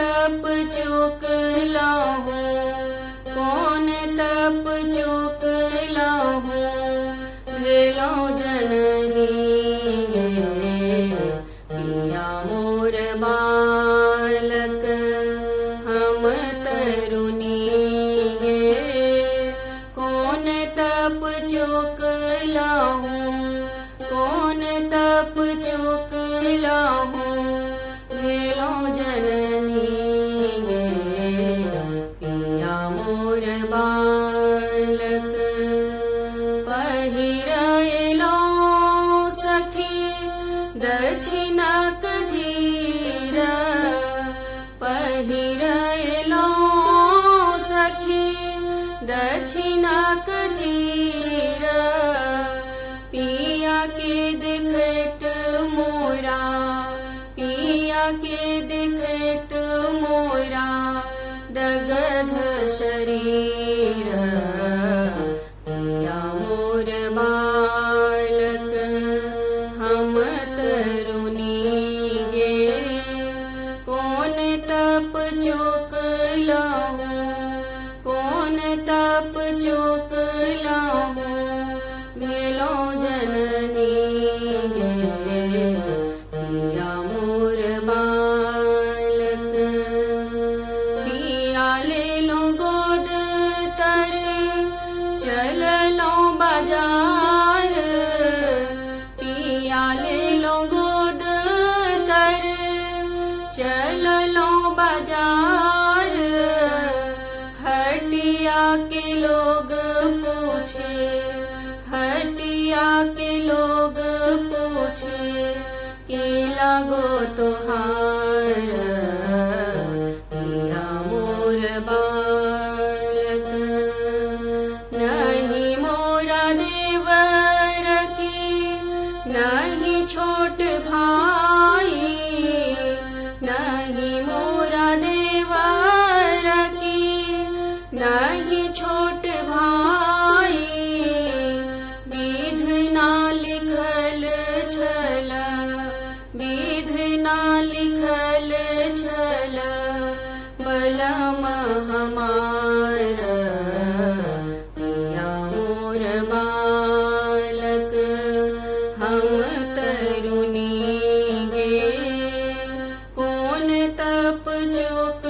तप चुक लाहू, कौन तप चुक लाहू, भेलो जननी गे पिया मोर बालक हम तरुणी गे। कौन तप चुक लाहू, कौन तप चुक लाहू, भेलो जननी गे पिया मोर बालक। पहिरैलो सखी दक्षिणक चीर, पहिरैलो सखी दक्षिणक चीर, पिया के दिखत मोरा, पिया के दिखत मोरा दगध शरीर, पिया मोर बालक हम तरुणी गे। कौन तप चुक लाहू, कौन तप चुक लाहू, भेलो जननी गे पिया मोर बालक। पिया ले लो गोद तर चल लो बाजार, पिया ले लो गोद तर चल लो बाजार, हटिया के लोग पूछे, हटिया के लोग पूछे के लागो तोहार, पिया मोर बालक। नहीं मोरा देवर की, नहीं छोट भाई, नहीं मोरा देवर की, नहीं छोट भाई, विधना लिखल छल, विधना लिखल छल, बलम हमार पिया मोर बालक हम तरुणी गे। कौन तप चुक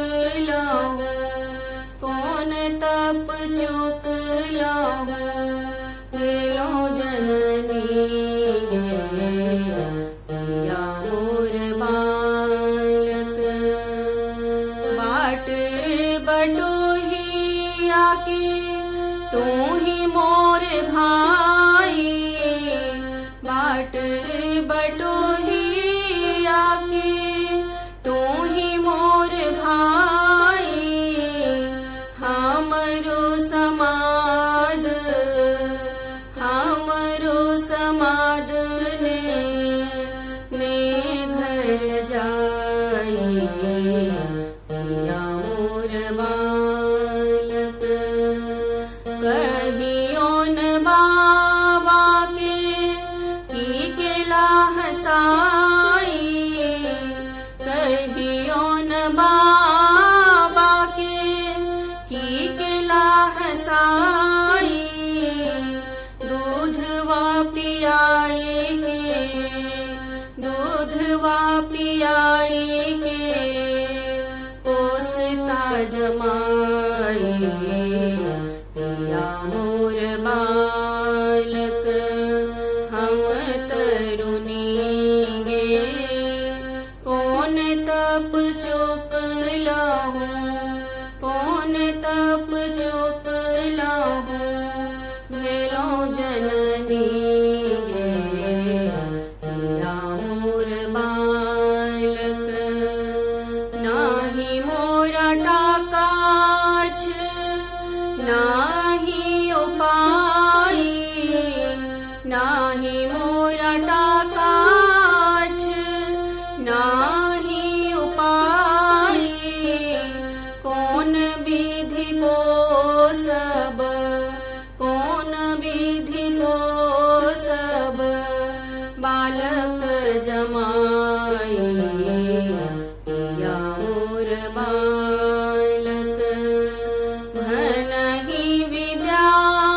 लाहू, कौन तप चुक लाहू, भेलो जननी गे पिया मोर बालक। बाट बटोही आके तू ही मोर भाई, बाट बटोही आके तू ही मोर भाई, हमरो समाद, हमरो समाद ने घर जाई, पिया मोर बालक। कहियो न बाबा के की केला हसाई, कहियो न बाबा के की केला हसाई, दूधवा पियाए के, दूधवा पियाए के पोसता जमाई, पिया मोर बालक हम तरुणी गे। कौन तप चुक लाहू, कौन तप चुक लाहू, भेलो जननी गे पिया मोर बालक। नाही मोरा टाकाछ, नाही उपाई, नाही मोरा टाकाछ, नाही उपाई, मोर बालक भनहि विद्यापति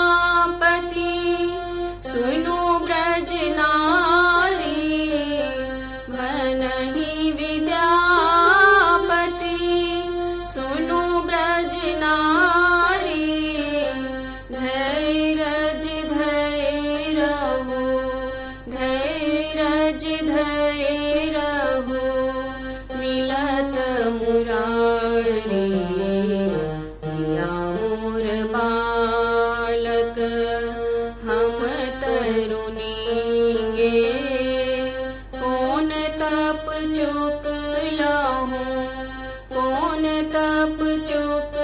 सुनु ब्रज नारी भनहि विद्यापति सुनु ब्रज नारी धैर्य धैर्य मिलत मुरारी पिया मोर बालक हम तरुणीगे कौन तप चुक लहूँ कौन तप चुक